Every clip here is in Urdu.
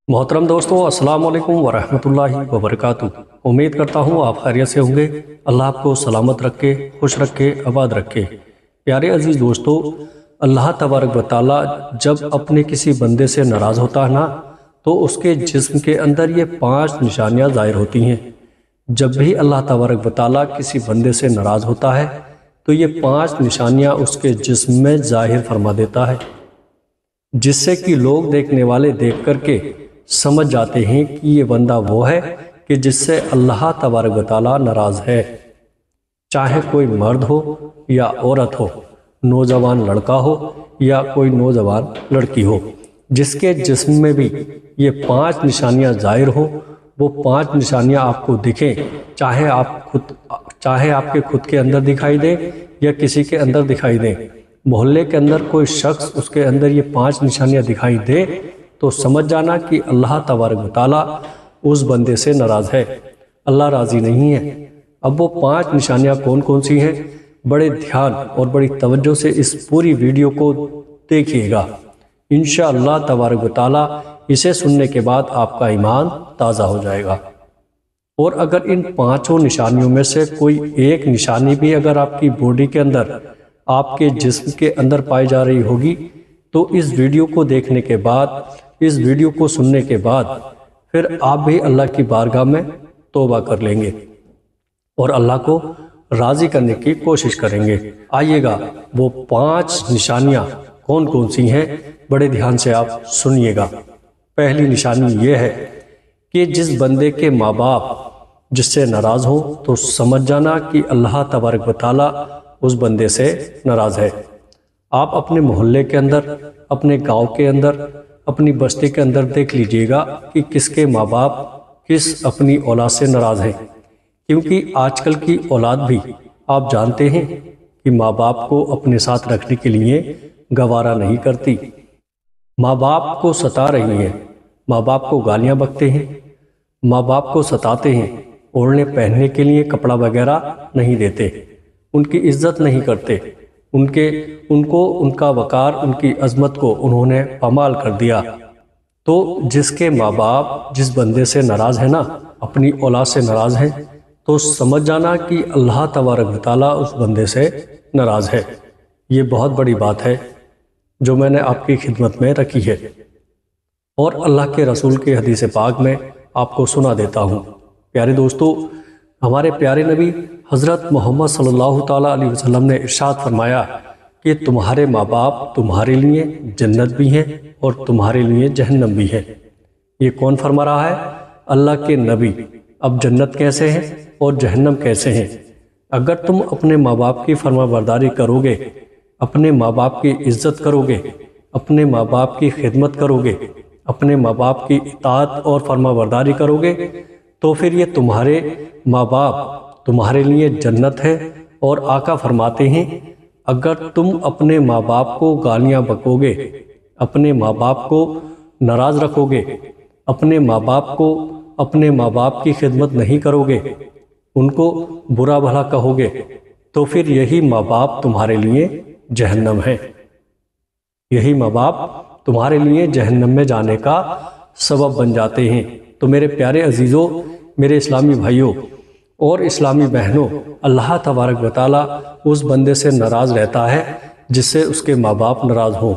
محترم دوستو السلام علیکم ورحمۃ اللہ وبرکاتہ۔ امید کرتا ہوں آپ خیریت سے ہوں گے۔ اللہ آپ کو سلامت رکھے، خوش رکھے، آباد رکھے۔ پیارے عزیز دوستو، اللہ تبارک و تعالیٰ جب اپنے کسی بندے سے ناراض ہوتا ہے نا تو اس کے جسم کے اندر یہ 5 نشانیاں ظاہر ہوتی ہیں۔ جب بھی اللہ تبارک و تعالیٰ کسی بندے سے ناراض ہوتا ہے تو یہ 5 نشانیاں اس کے جسم میں ظاہر فرما دیتا ہے، جس سے کہ لوگ دیکھنے والے دیکھ کر کے سمجھ جاتے ہیں کہ یہ بندہ وہ ہے کہ جس سے اللہ تبارک و تعالیٰ ناراض ہے۔ چاہے کوئی مرد ہو یا عورت ہو، نوجوان لڑکا ہو یا کوئی نوجوان لڑکی ہو، جس کے جسم میں بھی یہ 5 نشانیاں ظاہر ہو، وہ 5 نشانیاں آپ کو دکھیں، چاہے آپ کے خود کے اندر دکھائی دیں یا کسی کے اندر دکھائی دیں، محلے کے اندر کوئی شخص اس کے اندر یہ 5 نشانیاں دکھائی دے تو سمجھ جانا کہ اللہ تبارک و تعالیٰ اس بندے سے ناراض ہے، اللہ راضی نہیں ہے۔ اب وہ 5 نشانیاں کون کون سی ہیں؟ بڑے دھیان اور بڑی توجہ سے اس پوری ویڈیو کو دیکھیے گا۔ انشاءاللہ تبارک و تعالیٰ اسے سننے کے بعد آپ کا ایمان تازہ ہو جائے گا۔ اور اگر ان 5 نشانیوں میں سے کوئی ایک نشانی بھی اگر آپ کی باڈی کے اندر، آپ کے جسم کے اندر پائی جا رہی ہوگی تو اس ویڈیو کو دیکھنے کے بعد، اس ویڈیو کو سننے کے بعد پھر آپ بھی اللہ کی بارگاہ میں توبہ کر لیں گے اور اللہ کو راضی کرنے کی کوشش کریں گے۔ آئیے گا وہ 5 نشانیاں کون کون سی ہیں، بڑے دھیان سے آپ سنیے گا۔ پہلی نشانی یہ ہے کہ جس بندے کے ماں باپ جس سے ناراض ہوں تو سمجھ جانا کہ اللہ تبارک و تعالیٰ اس بندے سے ناراض ہے۔ آپ اپنے محلے کے اندر، اپنے گاؤں کے اندر، اپنی بستی کے اندر دیکھ لیجئے گا کہ کس کے ماں باپ کس اپنی اولاد سے ناراض ہیں، کیونکہ آج کل کی اولاد بھی آپ جانتے ہیں کہ ماں باپ کو اپنے ساتھ رکھنے کے لیے گوارا نہیں کرتی، ماں باپ کو ستا رہی ہیں، ماں باپ کو گالیاں بکتے ہیں، ماں باپ کو ستاتے ہیں، اوڑھنے پہننے کے لیے کپڑا وغیرہ نہیں دیتے، ان کی عزت نہیں کرتے، ان کو ان کا وقار، ان کی عظمت کو انہوں نے پامال کر دیا۔ تو جس کے ماں باپ جس بندے سے ناراض ہیں نا، اپنی اولاد سے ناراض ہیں، تو سمجھ جانا کہ اللہ تبارک و تعالیٰ اس بندے سے ناراض ہے۔ یہ بہت بڑی بات ہے جو میں نے آپ کی خدمت میں رکھی ہے، اور اللہ کے رسول کے حدیث پاک میں آپ کو سنا دیتا ہوں۔ پیارے دوستو، ہمارے پیارے نبی حضرت محمد صلی اللہ تعالیٰ علیہ وسلم نے ارشاد فرمایا کہ تمہارے ماں باپ تمہارے لیے جنت بھی ہیں اور تمہارے لیے جہنم بھی ہے۔ یہ کون فرما رہا ہے؟ اللہ کے نبی۔ اب جنت کیسے ہیں اور جہنم کیسے ہیں؟ اگر تم اپنے ماں باپ کی فرما برداری کرو گے، اپنے ماں باپ کی عزت کرو گے، اپنے ماں باپ کی خدمت کرو گے، اپنے ماں باپ کی اطاعت اور فرما برداری کرو گے، تو پھر یہ تمہارے ماں باپ تمہارے لیے جنت ہے۔ اور آقا فرماتے ہیں اگر تم اپنے ماں باپ کو گالیاں بکو گے، اپنے ماں باپ کو ناراض رکھو گے، اپنے ماں باپ کی خدمت نہیں کرو گے، ان کو برا بھلا کہو گے، تو پھر یہی ماں باپ تمہارے لیے جہنم ہے، یہی ماں باپ تمہارے لیے جہنم میں جانے کا سبب بن جاتے ہیں۔ تو میرے پیارے عزیزوں، میرے اسلامی بھائیوں اور اسلامی بہنوں، اللہ تبارک و تعالیٰ اس بندے سے ناراض رہتا ہے جس سے اس کے ماں باپ ناراض ہوں۔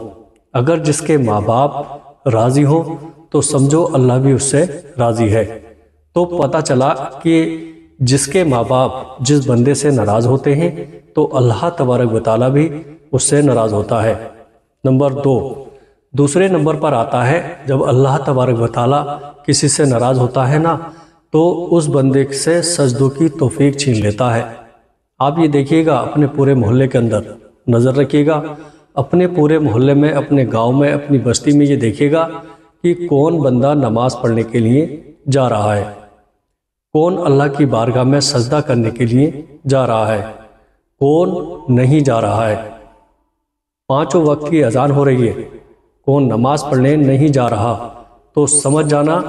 اگر جس کے ماں باپ راضی ہوں تو سمجھو اللہ بھی اس سے راضی ہے۔ تو پتہ چلا کہ جس کے ماں باپ جس بندے سے ناراض ہوتے ہیں تو اللہ تبارک و تعالیٰ بھی اس سے ناراض ہوتا ہے۔ نمبر 2، دوسرے نمبر پر آتا ہے جب اللہ تبارک و تعالیٰ کسی سے ناراض ہوتا ہے نا تو اس بندے سے سجدوں کی توفیق چھین لیتا ہے۔ آپ یہ دیکھیے گا اپنے پورے محلے کے اندر، نظر رکھیے گا اپنے پورے محلے میں، اپنے گاؤں میں، اپنی بستی میں، یہ دیکھیے گا کہ کون بندہ نماز پڑھنے کے لیے جا رہا ہے، کون اللہ کی بارگاہ میں سجدہ کرنے کے لیے جا رہا ہے، کون نہیں جا رہا ہے۔ 5 وقت کی اذان ہو رہی ہے، کون نماز پڑھنے نہیں جا رہا، تو سمجھ جانا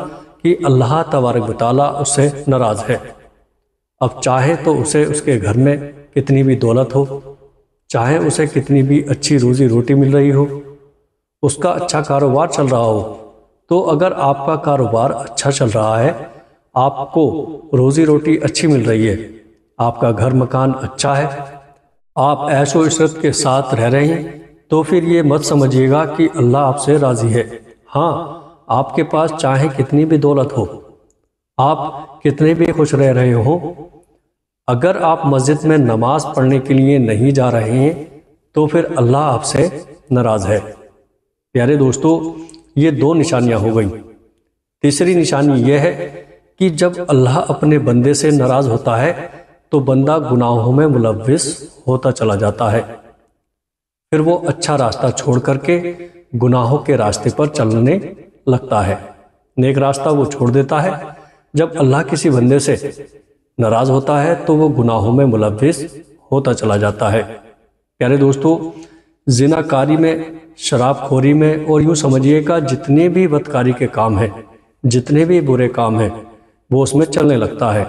کہ اللہ تبارک و تعالیٰ اس سے ناراض ہے۔ اب چاہے تو اسے اس کے گھر میں کتنی بھی دولت ہو، چاہے اسے کتنی بھی اچھی روزی روٹی مل رہی ہو، اس کا اچھا کاروبار چل رہا ہو، تو اگر آپ کا کاروبار اچھا چل رہا ہے، آپ کو روزی روٹی اچھی مل رہی ہے، آپ کا گھر مکان اچھا ہے، آپ عیش و عشرت کے ساتھ رہ رہے ہیں، تو پھر یہ مت سمجھیے گا کہ اللہ آپ سے راضی ہے۔ ہاں، آپ کے پاس چاہے کتنی بھی دولت ہو، آپ کتنے بھی خوش رہ رہے ہوں، اگر آپ مسجد میں نماز پڑھنے کے لیے نہیں جا رہے ہیں تو پھر اللہ آپ سے ناراض ہے۔ پیارے دوستو، یہ دو نشانیاں ہو گئیں۔ تیسری نشانی یہ ہے کہ جب اللہ اپنے بندے سے ناراض ہوتا ہے تو بندہ گناہوں میں ملوث ہوتا چلا جاتا ہے، پھر وہ اچھا راستہ چھوڑ کر کے گناہوں کے راستے پر چلنے لگتا ہے، نیک راستہ وہ چھوڑ دیتا ہے۔ جب اللہ کسی بندے سے ناراض ہوتا ہے تو وہ گناہوں میں ملوث ہوتا چلا جاتا ہے۔ پیارے دوستو، زنا کاری میں، شراب خوری میں، اور یوں سمجھیے گا جتنے بھی بدکاری کے کام ہیں، جتنے بھی برے کام ہیں، وہ اس میں چلنے لگتا ہے۔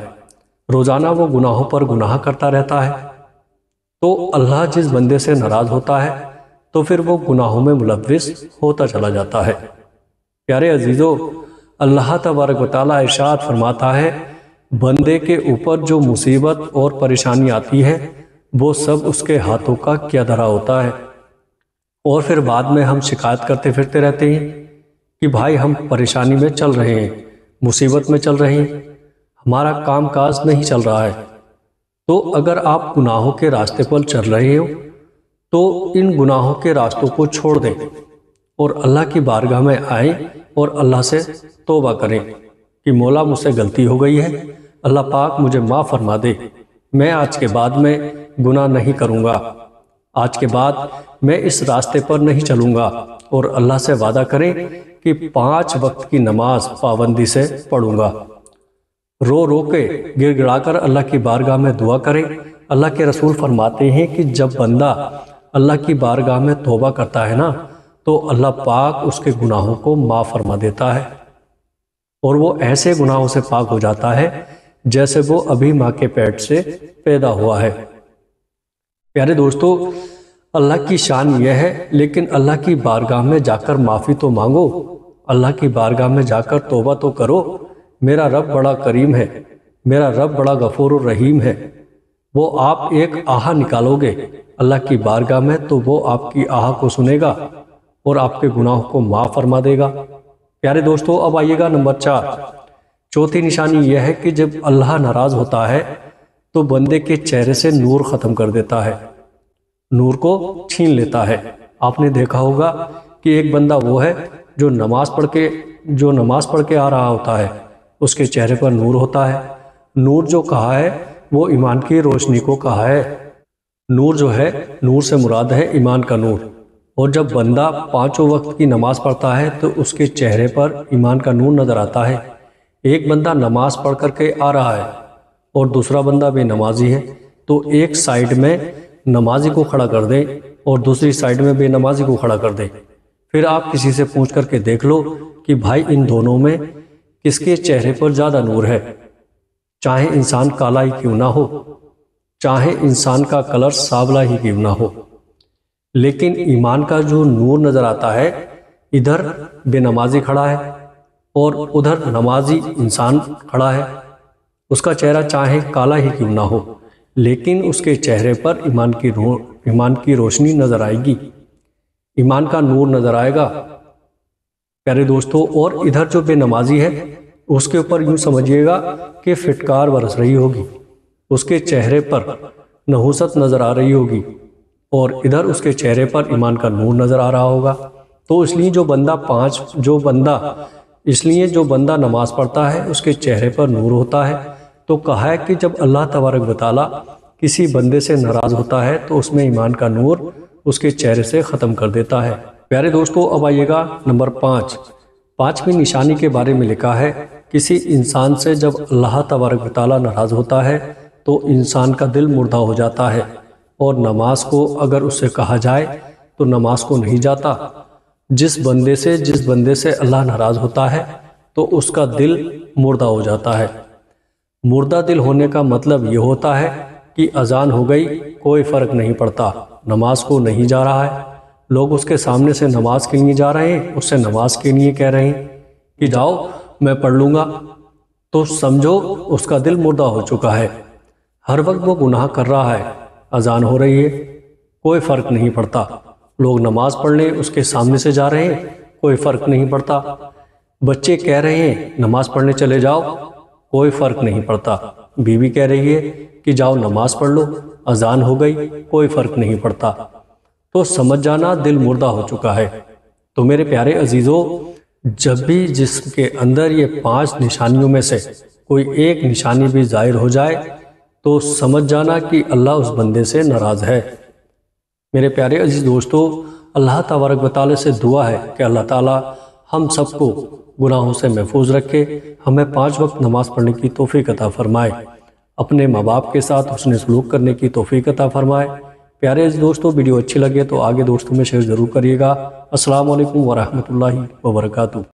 روزانہ وہ گناہوں پر گناہ کرتا رہتا ہے، تو اللہ جس بندے سے ناراض ہوتا ہے تو پھر وہ گناہوں میں ملوث ہوتا چلا جاتا ہے۔ پیارے عزیزو، اللہ تبارک و تعالیٰ ارشاد فرماتا ہے، بندے کے اوپر جو مصیبت اور پریشانی آتی ہے وہ سب اس کے ہاتھوں کا کیا دھرا ہوتا ہے، اور پھر بعد میں ہم شکایت کرتے پھرتے رہتے ہیں کہ بھائی ہم پریشانی میں چل رہے ہیں، مصیبت میں چل رہے ہیں، ہمارا کام کاج نہیں چل رہا ہے۔ تو اگر آپ گناہوں کے راستے پر چل رہے ہو تو ان گناہوں کے راستوں کو چھوڑ دیں اور اللہ کی بارگاہ میں آئیں اور اللہ سے توبہ کریں کہ مولا مجھ سے غلطی ہو گئی ہے، اللہ پاک مجھے معاف فرما دے، میں آج کے بعد میں گناہ نہیں کروں گا، آج کے بعد میں اس راستے پر نہیں چلوں گا، اور اللہ سے وعدہ کریں کہ 5 وقت کی نماز پابندی سے پڑھوں گا۔ رو رو کے گر گڑا کر اللہ کی بارگاہ میں دعا کریں۔ اللہ کے رسول فرماتے ہیں کہ جب بندہ اللہ کی بارگاہ میں توبہ کرتا ہے نا تو اللہ پاک اس کے گناہوں کو معاف فرما دیتا ہے، اور وہ ایسے گناہوں سے پاک ہو جاتا ہے جیسے وہ ابھی ماں کے پیٹ سے پیدا ہوا ہے۔ پیارے دوستو، اللہ کی شان یہ ہے، لیکن اللہ کی بارگاہ میں جا کر معافی تو مانگو، اللہ کی بارگاہ میں جا کر توبہ تو کرو۔ میرا رب بڑا کریم ہے، میرا رب بڑا غفور الرحیم ہے، وہ آپ ایک آہ نکالو گے اللہ کی بارگاہ میں تو وہ آپ کی آہ کو سنے گا اور آپ کے گناہوں کو معاف فرما دے گا۔ پیارے دوستو، اب آئیے گا نمبر 4۔ چوتھی نشانی یہ ہے کہ جب اللہ ناراض ہوتا ہے تو بندے کے چہرے سے نور ختم کر دیتا ہے، نور کو چھین لیتا ہے۔ آپ نے دیکھا ہوگا کہ ایک بندہ وہ ہے جو نماز پڑھ کے آ رہا ہوتا ہے، اس کے چہرے پر نور ہوتا ہے۔ نور جو کہا ہے وہ ایمان کی روشنی کو کہا ہے۔ نور جو ہے، نور سے مراد ہے ایمان کا نور۔ اور جب بندہ 5 وقت کی نماز پڑھتا ہے تو اس کے چہرے پر ایمان کا نور نظر آتا ہے۔ ایک بندہ نماز پڑھ کر کے آ رہا ہے اور دوسرا بندہ بے نمازی ہے، تو ایک سائیڈ میں نمازی کو کھڑا کر دیں اور دوسری سائیڈ میں بے نمازی کو کھڑا کر دیں۔ پھر آپ کسی سے پوچھ کر کے دیکھ لو کہ بھائی ان دونوں میں کس کے چہرے پر زیادہ نور ہے، چاہے انسان کالا ہی کیوں نہ ہو، چاہے انسان کا کلر سانولا ہی کیوں نہ ہو، لیکن ایمان کا جو نور نظر آتا ہے، ادھر بے نمازی کھڑا ہے اور ادھر نمازی انسان کھڑا ہے، اس کا چہرہ چاہے کالا ہی کیوں نہ ہو، لیکن اس کے چہرے پر ایمان کی روشنی نظر آئے گی، ایمان کا نور نظر آئے گا۔ پیارے دوستو، اور ادھر جو بے نمازی ہے اس کے اوپر یوں سمجھیے گا کہ فٹکار برس رہی ہوگی، اس کے چہرے پر نحوست نظر آ رہی ہوگی، اور ادھر اس کے چہرے پر ایمان کا نور نظر آ رہا ہوگا۔ تو اس لیے جو بندہ نماز پڑھتا ہے اس کے چہرے پر نور ہوتا ہے۔ تو کہا ہے کہ جب اللہ تبارک و تعالیٰ کسی بندے سے ناراض ہوتا ہے تو اس میں ایمان کا نور اس کے چہرے سے ختم کر دیتا ہے۔ پیارے دوستو، اب آئیے گا نمبر 5۔ 5ویں نشانی کے بارے میں لکھا ہے، کسی انسان سے جب اللہ تبارک و تعالیٰ ناراض ہوتا ہے تو انسان کا دل مردہ ہو جاتا ہے، اور نماز کو اگر اس سے کہا جائے تو نماز کو نہیں جاتا۔ جس بندے سے اللہ ناراض ہوتا ہے تو اس کا دل مردہ ہو جاتا ہے۔ مردہ دل ہونے کا مطلب یہ ہوتا ہے کہ اذان ہو گئی، کوئی فرق نہیں پڑتا، نماز کو نہیں جا رہا ہے، لوگ اس کے سامنے سے نماز کے لیے جا رہے ہیں، اس سے نماز کے لیے کہہ رہے ہیں، کہ جاؤ میں پڑھ لوں گا، تو سمجھو اس کا دل مردہ ہو چکا ہے۔ ہر وقت وہ گناہ کر رہا ہے، اذان ہو رہی ہے، کوئی فرق نہیں پڑتا۔ لوگ نماز پڑھنے اس کے سامنے سے جا رہے ہیں، کوئی فرق نہیں پڑتا۔ بچے کہہ رہے ہیں نماز پڑھنے چلے جاؤ، کوئی فرق نہیں پڑتا۔ بیوی کہہ رہی ہے کہ جاؤ نماز پڑھ لو، اذان ہو گئی، کوئی فرق نہیں پڑتا۔ تو سمجھ جانا دل مردہ ہو چکا ہے۔ تو میرے پیارے عزیزو، جب بھی جسم کے اندر یہ 5 نشانیوں میں سے کوئی ایک نشانی بھی ظاہر ہو جائے تو سمجھ جانا کہ اللہ اس بندے سے ناراض ہے۔ میرے پیارے عزیز دوستو، اللہ تبارک و تعالی سے دعا ہے کہ اللہ تعالی ہم سب کو گناہوں سے محفوظ رکھے، ہمیں 5 وقت نماز پڑھنے کی توفیق عطا فرمائے، اپنے ماں باپ کے ساتھ حسن سلوک کرنے کی توفیق عطا فرمائے۔ پیارے عزیز دوستو، ویڈیو اچھی لگے تو آگے دوستوں میں شیئر ضرور کریے گا۔ السلام علیکم ورحمۃ اللہ وبرکاتہ۔